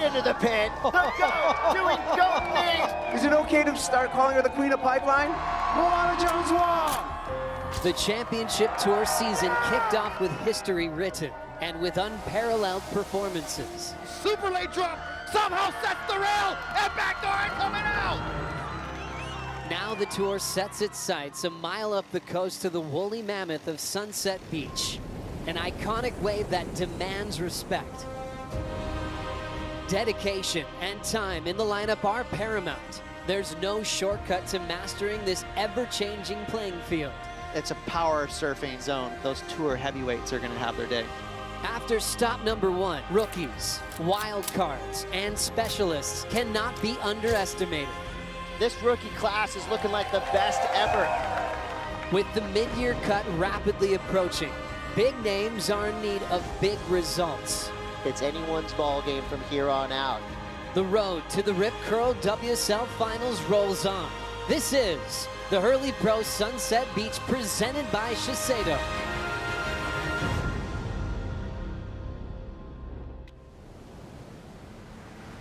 right into the pit. The goat doing goat things. Is it okay to start calling her the Queen of Pipeline? Moana Jones won. The championship tour season kicked off with history written and with unparalleled performances. Super late drop, somehow sets the rail, and backdoor and coming out. Now the tour sets its sights a mile up the coast to the woolly mammoth of Sunset Beach, an iconic wave that demands respect. Dedication and time in the lineup are paramount. There's no shortcut to mastering this ever-changing playing field. It's a power surfing zone. Those tour heavyweights are going to have their day. After stop number 1, rookies, wild cards, and specialists cannot be underestimated. This rookie class is looking like the best ever. With the mid-year cut rapidly approaching, big names are in need of big results. It's anyone's ball game from here on out. The road to the Rip Curl WSL finals rolls on. This is the Hurley Pro Sunset Beach presented by Shiseido.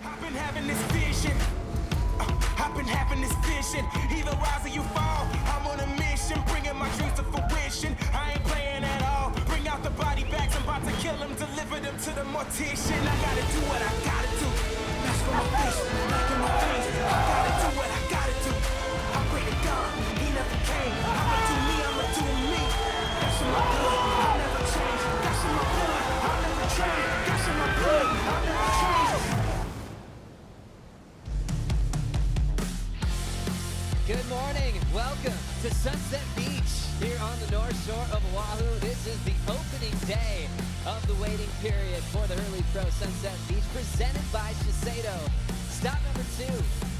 I've been having this vision. I've been having this vision. Either rise or you fall. I'm on a mission, bringing my dreams to fruition. I ain't playing at all. Bring out the body bags. I'm about to kill them, deliver them to the mortician. I gotta do what I gotta do. That's for my fish, back in my face. I gotta do what I gotta do. I pray to God, he never came. I'ma do me, I'ma do me. That's in my blood, I'll never change. That's in my blood, I'll never change. That's in my blood, I'll never change. Good morning, welcome to Sunset Beach here on the North Shore of Oahu. This is the opening day of the waiting period for the Hurley Pro Sunset Beach presented by Shiseido. Stop number 2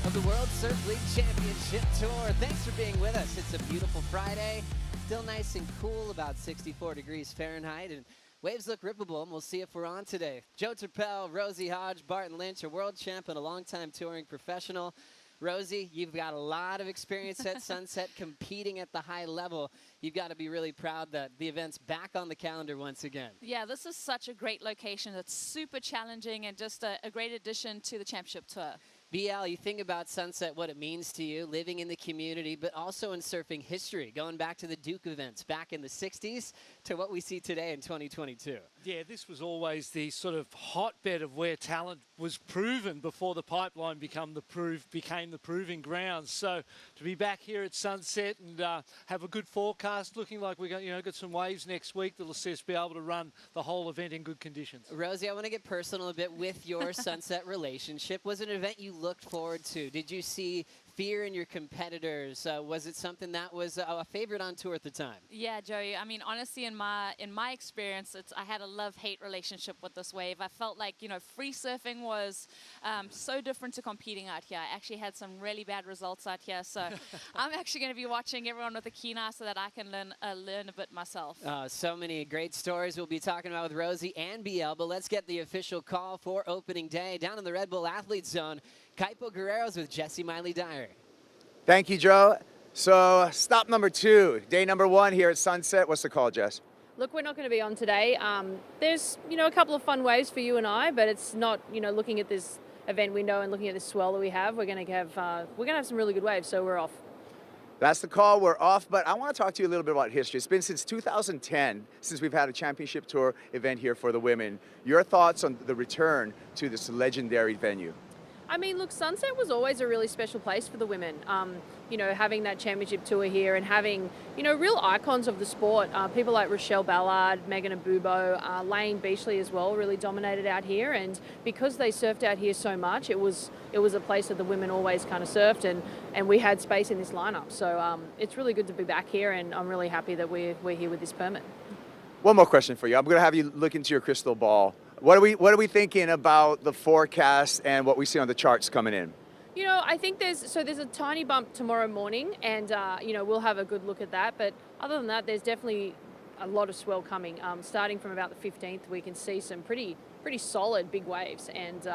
of the World Surf League Championship Tour. Thanks for being with us. It's a beautiful Friday, still nice and cool, about 64 degrees Fahrenheit, and waves look rippable, and we'll see if we're on today. Joe Turpel, Rosie Hodge, Barton Lynch, a world champ and a longtime touring professional. Rosie, you've got a lot of experience at Sunset competing at the high level. You've got to be really proud that the event's back on the calendar once again. Yeah, this is such a great location. It's super challenging and just a great addition to the championship tour. BL, you think about Sunset, what it means to you, living in the community, but also in surfing history, going back to the Duke events back in the 60s to what we see today in 2022. Yeah, this was always the sort of hotbed of where talent was proven before the pipeline became the proving grounds. So to be back here at Sunset and have a good forecast, looking like we got some waves next week that'll see us be able to run the whole event in good conditions. Rosie, I want to get personal a bit with your Sunset relationship. Was it an event you looked forward to? Did you see fear in your competitors? Was it something that was a favorite on tour at the time? Yeah, Joey. I mean, honestly, in my experience, I had a love-hate relationship with this wave. I felt like, free surfing was so different to competing out here. I actually had some really bad results out here, so I'm actually going to be watching everyone with a keen eye so that I can learn a bit myself. So many great stories we'll be talking about with Rosie and BL, but let's get the official call for opening day. Down in the Red Bull Athlete Zone, Kaipo Guerrero's with Jesse Miley-Dyer. Thank you, Joe. So stop number 2, day number 1 here at Sunset. What's the call, Jess? Look, we're not going to be on today. There's, a couple of fun waves for you and I, but it's not, looking at this event we know and looking at this swell that we have, we're going to have some really good waves, so we're off. That's the call. We're off, but I want to talk to you a little bit about history. It's been since 2010 since we've had a championship tour event here for the women. Your thoughts on the return to this legendary venue? I mean, look, Sunset was always a really special place for the women. Having that championship tour here and having, real icons of the sport. People like Rochelle Ballard, Megan Abubo, Lane Beachley as well really dominated out here. And because they surfed out here so much, it was a place that the women always kind of surfed, and we had space in this lineup. So it's really good to be back here, and I'm really happy that we're here with this permit. One more question for you. I'm going to have you look into your crystal ball. What are we thinking about the forecast and what we see on the charts coming in? I think there's a tiny bump tomorrow morning, and we'll have a good look at that. But other than that, there's definitely a lot of swell coming. Starting from about the 15th, we can see some pretty solid big waves, and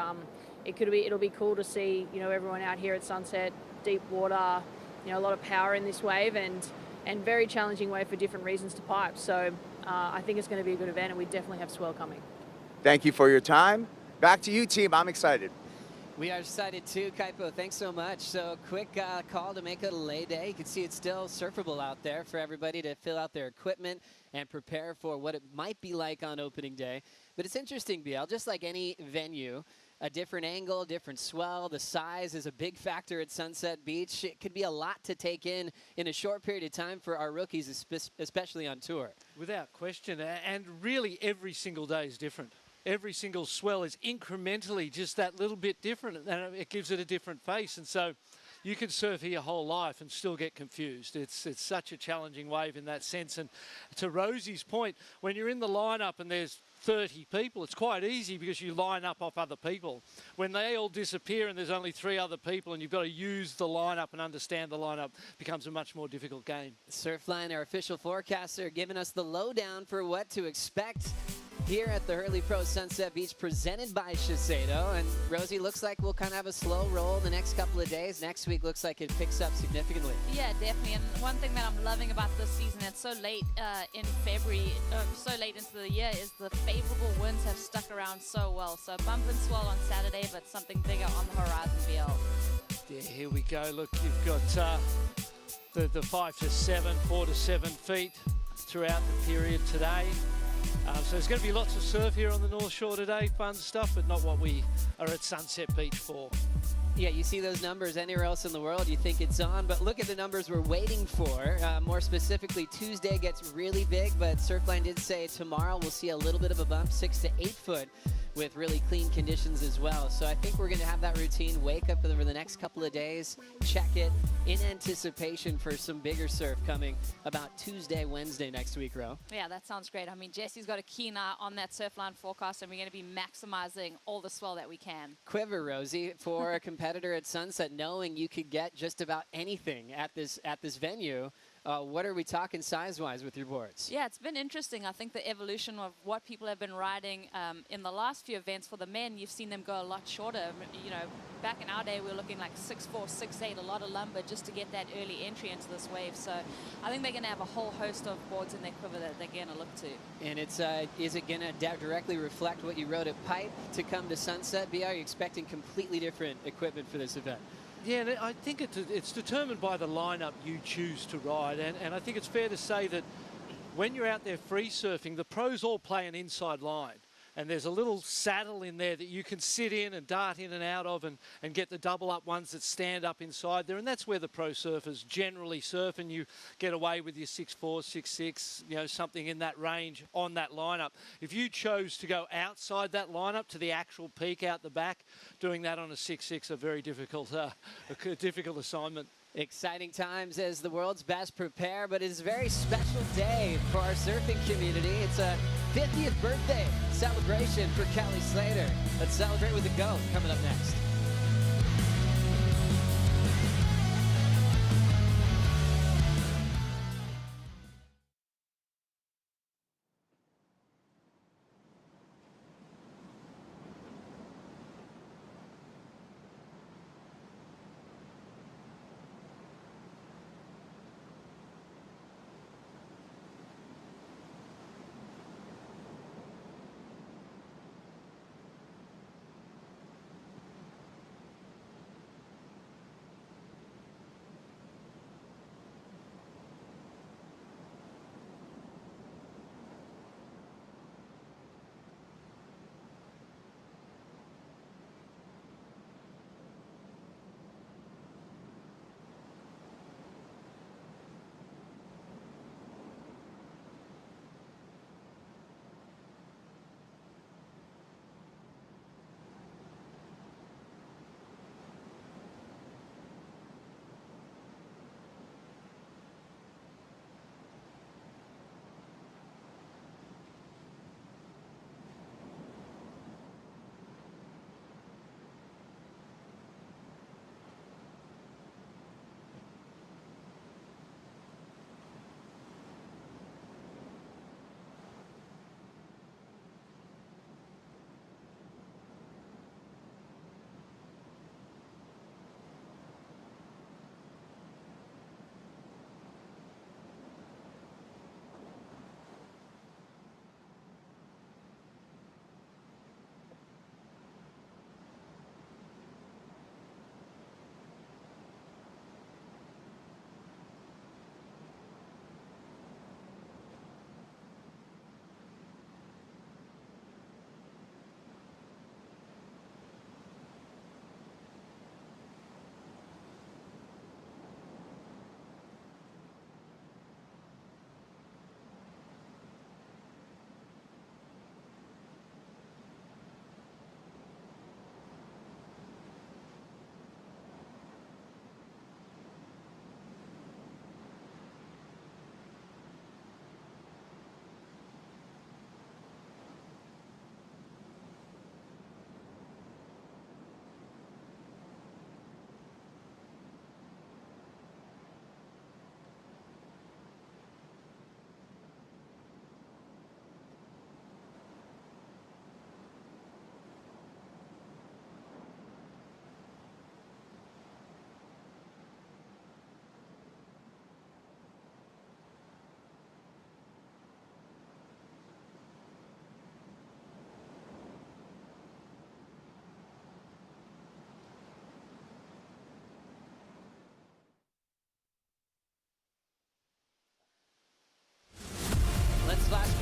it'll be cool to see everyone out here at Sunset, deep water, a lot of power in this wave, and very challenging wave for different reasons to pipe. So I think it's going to be a good event, and we definitely have swell coming. Thank you for your time. Back to you, team. I'm excited. We are excited too, Kaipo. Thanks so much. So quick call to make it a lay day. You can see it's still surfable out there for everybody to fill out their equipment and prepare for what it might be like on opening day. But it's interesting, BL, just like any venue, a different angle, different swell. The size is a big factor at Sunset Beach. It could be a lot to take in a short period of time for our rookies, especially on tour. Without question. And really every single day is different. Every single swell is incrementally just that little bit different, and it gives it a different face. And so you can surf here your whole life and still get confused. It's such a challenging wave in that sense. And to Rosie's point, when you're in the lineup and there's 30 people, it's quite easy because you line up off other people. When they all disappear and there's only 3 other people and you've got to use the lineup and understand the lineup, it becomes a much more difficult game. Surfline, our official forecaster, giving us the lowdown for what to expect here at the Hurley Pro Sunset Beach, presented by Shiseido. And Rosie, looks like we'll kind of have a slow roll the next couple of days. Next week looks like it picks up significantly. Yeah, definitely. And one thing that I'm loving about this season, it's so late in February, so late into the year, is the favorable winds have stuck around so well. So bump and swell on Saturday, but something bigger on the horizon, BL. Yeah, here we go. Look, you've got the 5 to 7, 4 to 7 feet throughout the period today. So there's going to be lots of surf here on the North Shore today, fun stuff, but not what we are at Sunset Beach for. Yeah, you see those numbers anywhere else in the world, you think it's on, but look at the numbers we're waiting for. More specifically, Tuesday gets really big, but Surfline did say tomorrow we'll see a little bit of a bump, 6 to 8 foot, with really clean conditions as well. So I think we're going to have that routine, wake up over the next couple of days, check it in anticipation for some bigger surf coming about Tuesday, Wednesday next week, Ro. Yeah, that sounds great. I mean, Jesse's got a keen eye on that Surfline forecast, and we're going to be maximizing all the swell that we can. Quiver, Rosie, for a competitor at Sunset, knowing you could get just about anything at this venue. What are we talking size-wise with your boards? Yeah, it's been interesting. I think the evolution of what people have been riding in the last few events for the men, you've seen them go a lot shorter. You know, back in our day, we were looking like 6'4", 6'8", a lot of lumber just to get that early entry into this wave. So I think they're going to have a whole host of boards in their quiver that they're going to look to. And it's is it going to directly reflect what you rode at Pipe to come to Sunset? Are you expecting completely different equipment for this event? Yeah, I think it's determined by the lineup you choose to ride, and I think it's fair to say that when you're out there free surfing, the pros all play an inside line. And there's a little saddle in there that you can sit in and dart in and out of and get the double up ones that stand up inside there. And that's where the pro surfers generally surf, and you get away with your 6'4", 6'6", you know, something in that range on that lineup. If you chose to go outside that lineup to the actual peak out the back, doing that on a 6'6", a very difficult assignment. Exciting times as the world's best prepare, but it's a very special day for our surfing community. It's a 50th birthday celebration for Kelly Slater. Let's celebrate with a go coming up next.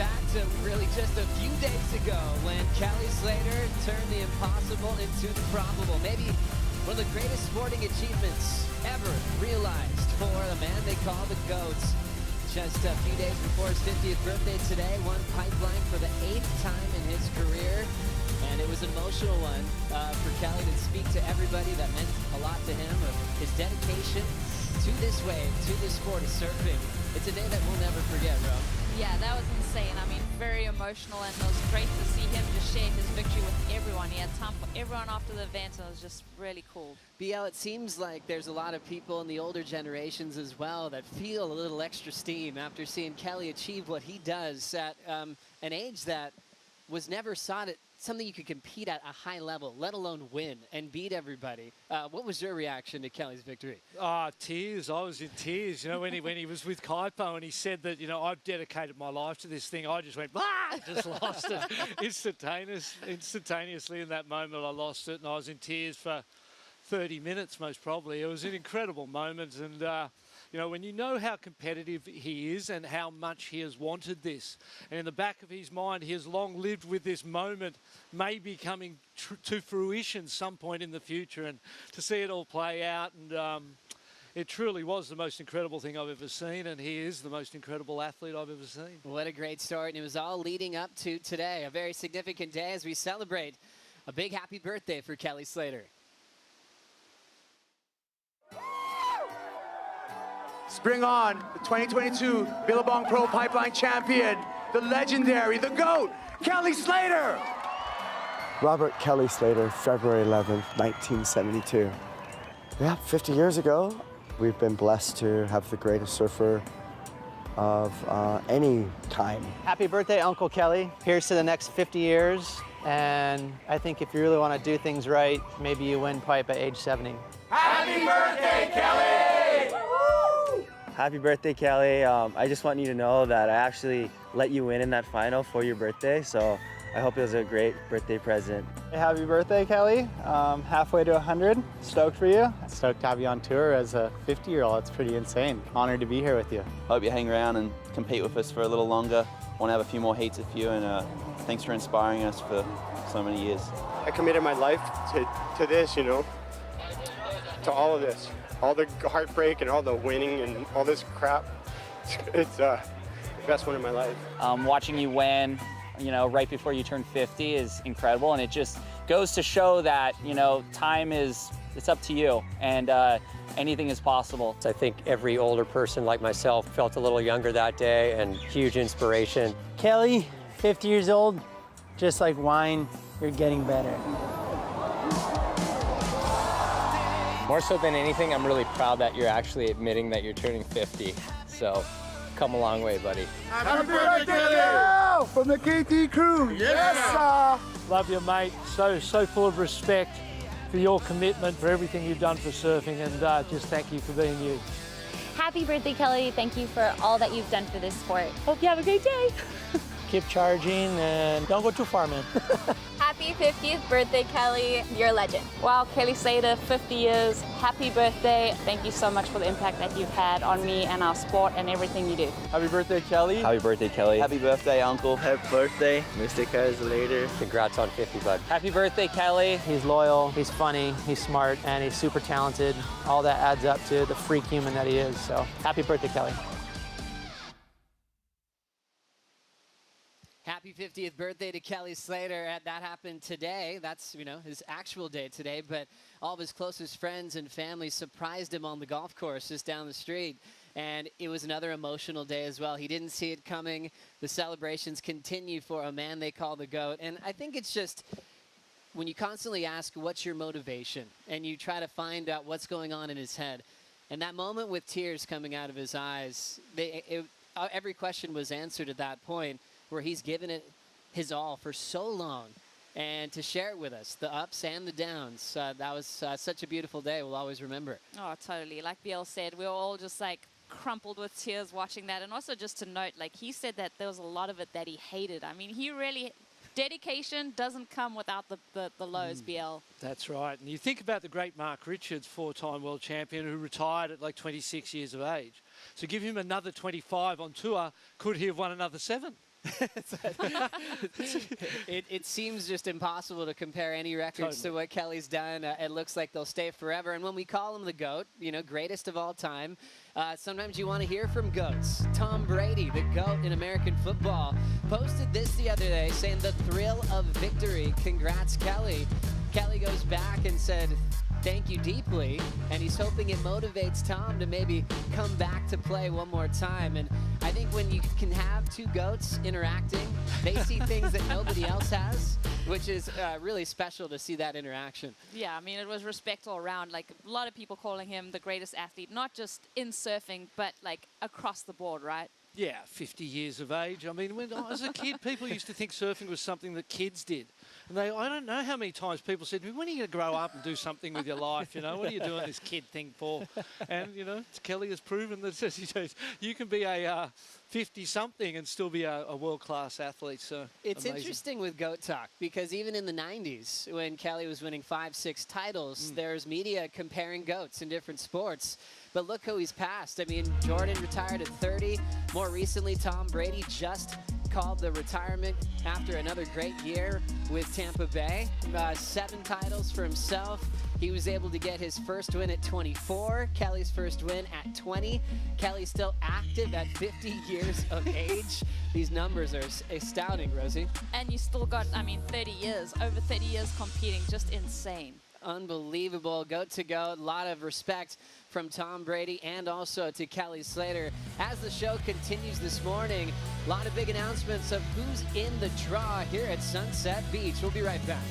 back to really just a few days ago when Kelly Slater turned the impossible into the probable. Maybe one of the greatest sporting achievements ever realized for the man they call the GOAT. Just a few days before his 50th birthday today, won Pipeline for the 8th time in his career. And it was an emotional one for Kelly to speak to everybody that meant a lot to him, of his dedication to this wave, to this sport of surfing. It's a day that we'll never forget, Ro. Yeah, that was insane. I mean, very emotional, and it was great to see him just share his victory with everyone. He had time for everyone after the event, and it was just really cool. BL, it seems like there's a lot of people in the older generations as well that feel a little extra steam after seeing Kelly achieve what he does at an age that was never sought at something you could compete at a high level, let alone win and beat everybody. What was your reaction to Kelly's victory? Tears. I was in tears. You know, when he was with Kaipo and he said that, you know, I've dedicated my life to this thing, I just went, just lost it instantaneously in that moment. I lost it, and I was in tears for 30 minutes most probably. It was an incredible moment, and you know, when you know how competitive he is and how much he has wanted this, and in the back of his mind, he has long lived with this moment maybe coming to fruition some point in the future, and to see it all play out, and it truly was the most incredible thing I've ever seen, and he is the most incredible athlete I've ever seen. What a great start, and it was all leading up to today, a very significant day as we celebrate a big happy birthday for Kelly Slater. Spring on, the 2022 Billabong Pro Pipeline champion, the legendary, the GOAT, Kelly Slater. Robert Kelly Slater, February 11th, 1972. Yeah, 50 years ago, we've been blessed to have the greatest surfer of any time. Happy birthday, Uncle Kelly. Here's to the next 50 years. And I think if you really want to do things right, maybe you win pipe at age 70. Happy birthday, Kelly! Happy birthday, Kelly. I just want you to know that I actually let you win in that final for your birthday, so I hope it was a great birthday present. Hey, happy birthday, Kelly. Halfway to 100. Stoked for you. Stoked to have you on tour as a 50-year-old. It's pretty insane. Honored to be here with you. Hope you hang around and compete with us for a little longer. Want to have a few more heats with you, and thanks for inspiring us for so many years. I committed my life to this, you know, to all of this. All the heartbreak and all the winning and all this crap. It's the best one in my life. Watching you win, you know, right before you turn 50 is incredible, and it just goes to show that, you know, it's up to you, and anything is possible. I think every older person like myself felt a little younger that day, and huge inspiration. Kelly, 50 years old, just like wine, you're getting better. More so than anything, I'm really proud that you're actually admitting that you're turning 50. So, come a long way, buddy. Happy birthday, Kelly! From the KT crew. Yes, Love you, mate. So full of respect for your commitment, for everything you've done for surfing, and just thank you for being you. Happy birthday, Kelly. Thank you for all that you've done for this sport. Hope you have a great day. Keep charging and don't go too far, man. Happy 50th birthday, Kelly. You're a legend. Wow, Kelly Slater, 50 years. Happy birthday. Thank you so much for the impact that you've had on me and our sport and everything you do. Happy birthday, Kelly. Happy birthday, Kelly. Happy birthday, Uncle. Happy birthday, Mr. Kelly Slater. Congrats on 50, bud. Happy birthday, Kelly. He's loyal, he's funny, he's smart, and he's super talented. All that adds up to the freak human that he is. So, happy birthday, Kelly. Happy 50th birthday to Kelly Slater. That happened today. That's, you know, his actual day today, but all of his closest friends and family surprised him on the golf course just down the street. And it was another emotional day as well. He didn't see it coming. The celebrations continue for a man they call the GOAT. And I think it's just, when you constantly ask, what's your motivation? And you try to find out what's going on in his head. And that moment with tears coming out of his eyes, every question was answered at that point, where he's given it his all for so long, and to share it with us, the ups and the downs. That was such a beautiful day. We'll always remember. Oh, totally. Like Biel said, we were all just like crumpled with tears watching that. And also just to note, like he said that there was a lot of it that he hated. I mean, he really, dedication doesn't come without the lows, Biel. That's right. And you think about the great Mark Richards, 4-time world champion, who retired at like 26 years of age. So give him another 25 on tour, could he have won another 7? It seems just impossible to compare any records to what Kelly's done. It looks like they'll stay forever. And when we call him the GOAT, you know, greatest of all time, sometimes you want to hear from GOATs. Tom Brady, the GOAT in American football, posted this the other day saying the thrill of victory. Congrats, Kelly. Kelly goes back and said, thank you deeply, and he's hoping it motivates Tom to maybe come back to play one more time. And I think when you can have two GOATs interacting, they see things that nobody else has, which is really special to see that interaction. Yeah, I mean, it was respect all around. Like, a lot of people calling him the greatest athlete, not just in surfing, but like across the board, right? Yeah, 50 years of age. I mean, when I was a kid, people used to think surfing was something that kids did. And I don't know how many times people said to me, when are you going to grow up and do something with your life? You know, what are you doing this kid thing for? And, you know, Kelly has proven that you can be a 50-something and still be a world-class athlete. So it's amazing. Interesting with GOAT talk, because even in the 90s, when Kelly was winning 5-6 titles, there's media comparing GOATs in different sports. But look who he's passed. I mean, Jordan retired at 30. More recently, Tom Brady just called the retirement after another great year with Tampa Bay. 7 titles for himself. He was able to get his first win at 24. Kelly's first win at 20. Kelly's still active at 50 years of age. These numbers are astounding, Rosie. And you still got, I mean, 30 years, over 30 years competing, just insane. Unbelievable. GOAT to GOAT. A lot of respect from Tom Brady and also to Kelly Slater. As the show continues this morning, a lot of big announcements of who's in the draw here at Sunset Beach. We'll be right back.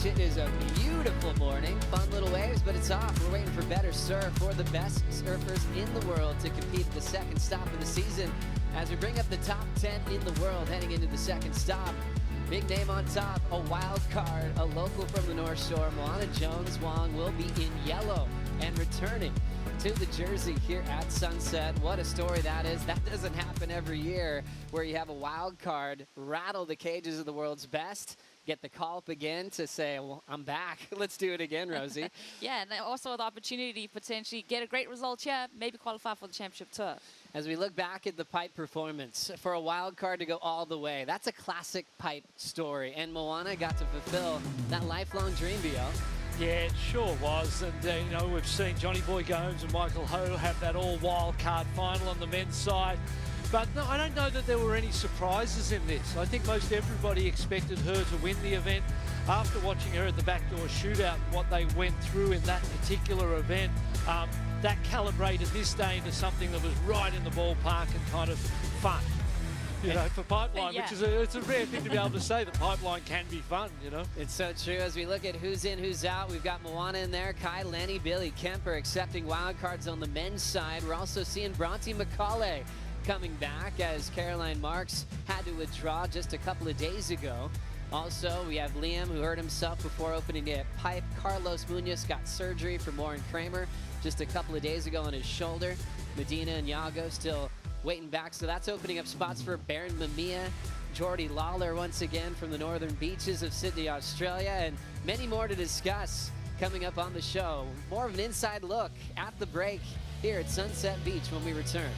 Beach. It is a beautiful morning. Fun little waves, but it's off. We're waiting for better surf for the best surfers in the world to compete at the second stop of the season as we bring up the top 10 in the world heading into the second stop. Big name on top, a wild card, a local from the North Shore. Moana Jones-Wong will be in yellow and returning to the jersey here at Sunset. What a story that is. That doesn't happen every year where you have a wild card rattle the cages of the world's best, get the call up again to say, well, I'm back. Let's do it again, Rosie. Yeah, and also the opportunity to potentially get a great result here, maybe qualify for the championship tour. As we look back at the pipe performance, for a wild card to go all the way, that's a classic pipe story. And Moana got to fulfill that lifelong dream, Bio. Yeah, it sure was. And, you know, we've seen Johnny Boy Gomes and Michael Ho have that all wild card final on the men's side. But no, I don't know that there were any surprises in this. I think most everybody expected her to win the event. After watching her at the backdoor shootout and what they went through in that particular event, that calibrated this day into something that was right in the ballpark and kind of fun. You know, for Pipeline, Yeah. which is it's a rare thing to be able to say that Pipeline can be fun, you know. It's so true. As we look at who's in, who's out, we've got Moana in there, Kai, Lenny, Billy Kemper accepting wild cards on the men's side. We're also seeing Bronte McCauley coming back as Caroline Marks had to withdraw just a couple of days ago. Also, we have Liam, who hurt himself before opening the pipe. Carlos Munoz got surgery for Warren Kramer just a couple of days ago on his shoulder. Medina and Yago still waiting back, so that's opening up spots for Baron Mamiya, Jordy Lawler once again from the northern beaches of Sydney, Australia, and many more to discuss coming up on the show. More of an inside look at the break here at Sunset Beach when we return.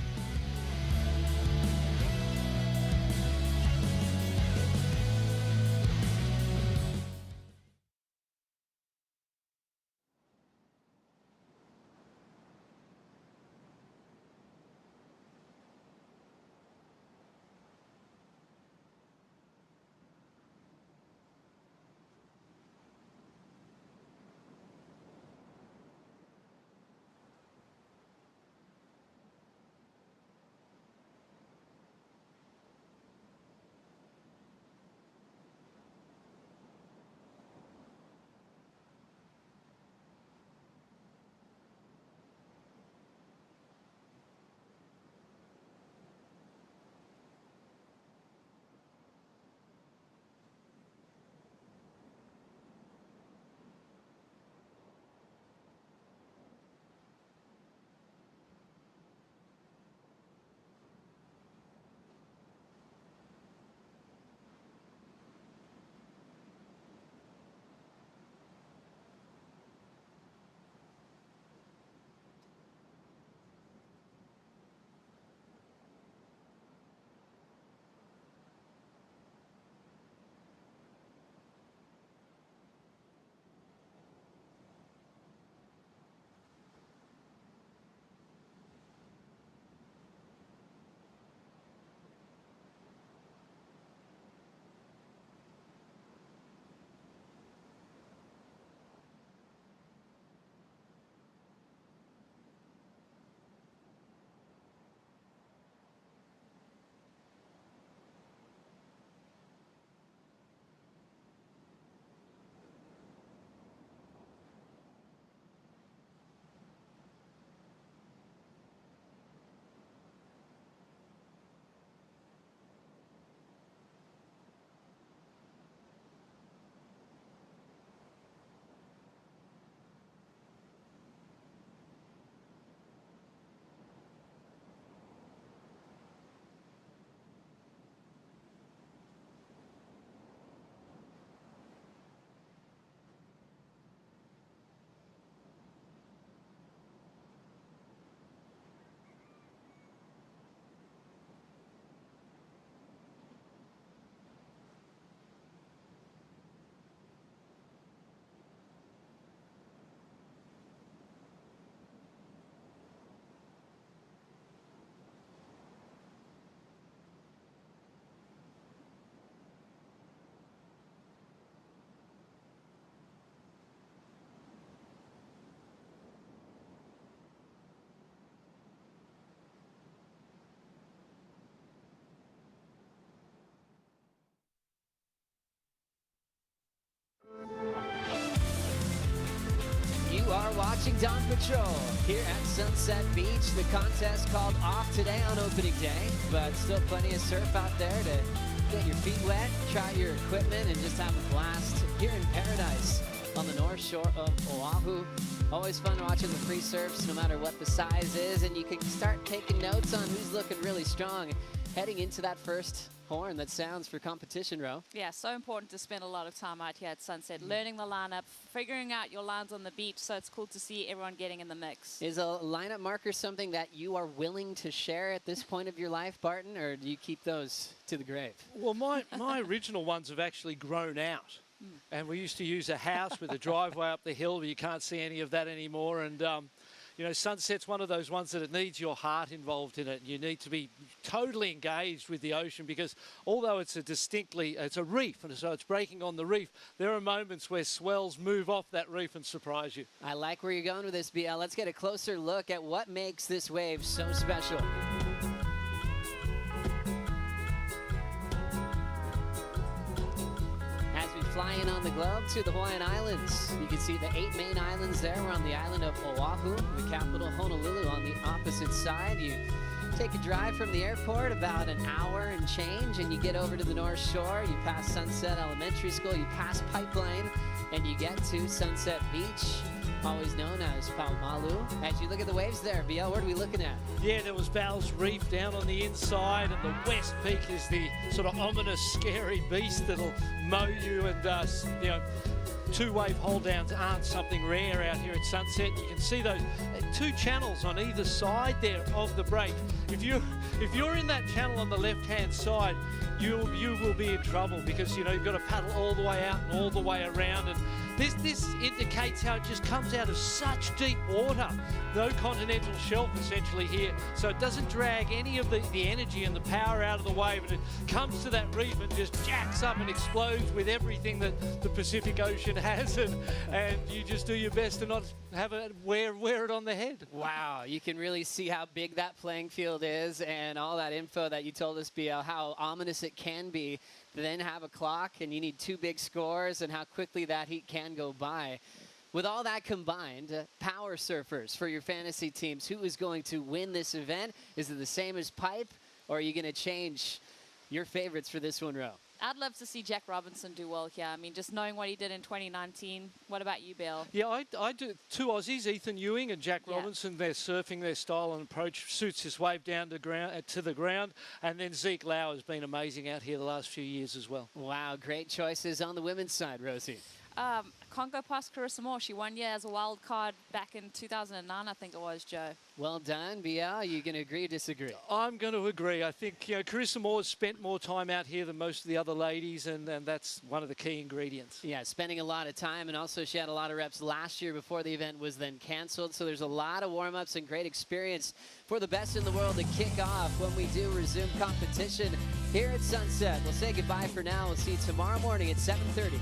are watching Dawn Patrol here at Sunset Beach. The contest called off today on opening day, but still plenty of surf out there to get your feet wet, try your equipment, and just have a blast here in paradise on the north shore of Oahu. Always fun watching the free surfs, no matter what the size is, and you can start taking notes on who's looking really strong heading into that first horn that sounds for competition, Ro. Yeah, so important to spend a lot of time out here at Sunset, learning the lineup, figuring out your lines on the beach, so it's cool to see everyone getting in the mix. Is a lineup marker something that you are willing to share at this point of your life, Barton, or do you keep those to the grave? Well, my original ones have actually grown out. And we used to use a house with a driveway up the hill, but you can't see any of that anymore. And, you know, Sunset's one of those ones that it needs your heart involved in it. You need to be totally engaged with the ocean because although it's a reef, and so it's breaking on the reef, there are moments where swells move off that reef and surprise you. I like where you're going with this, BL. Let's get a closer look at what makes this wave so special. Flying on the globe to the Hawaiian Islands. You can see the 8 main islands there. We're on the island of Oahu, the capital Honolulu on the opposite side. You take a drive from the airport about an hour and change, and you get over to the North Shore. You pass Sunset Elementary School, you pass Pipeline, and you get to Sunset Beach, always known as Paumalu. As you look at the waves there, BL, what are we looking at? Yeah, there was Bell's Reef down on the inside, and the West Peak is the sort of ominous, scary beast that'll mow you. And, you know, two-wave hold-downs aren't something rare out here at Sunset. You can see those two channels on either side there of the break. If you're in that channel on the left-hand side, you will be in trouble because, you know, you've got to paddle all the way out and all the way around. And this indicates how it just comes out of such deep water. No continental shelf essentially here, so it doesn't drag any of the energy and the power out of the wave, and it comes to that reef and just jacks up and explodes with everything that the Pacific Ocean has, and you just do your best to not have it wear it on the head. Wow, you can really see how big that playing field is, and all that info that you told us, BL, how ominous it can be to then have a clock and you need 2 big scores and how quickly that heat can go by. With all that combined, power surfers for your fantasy teams, who is going to win this event? Is it the same as Pipe, or are you going to change your favorites for this one, Ro? I'd love to see Jack Robinson do well here. I mean, just knowing what he did in 2019. What about you, Bill? Yeah, I do. 2 Aussies, Ethan Ewing and Jack Robinson. They're surfing, their style and approach suits this wave down to the ground. And then Zeke Lau has been amazing out here the last few years as well. Wow, great choices on the women's side, Rosie. Can't go past Carissa Moore. She won as a wild card back in 2009, I think it was, Joe. Well done, BL. Are you going to agree or disagree? I'm going to agree. I think, you know, Carissa Moore has spent more time out here than most of the other ladies, and that's one of the key ingredients. Yeah, spending a lot of time, and also she had a lot of reps last year before the event was then canceled, so there's a lot of warm-ups and great experience for the best in the world to kick off when we do resume competition here at Sunset. We'll say goodbye for now. We'll see you tomorrow morning at 7:30.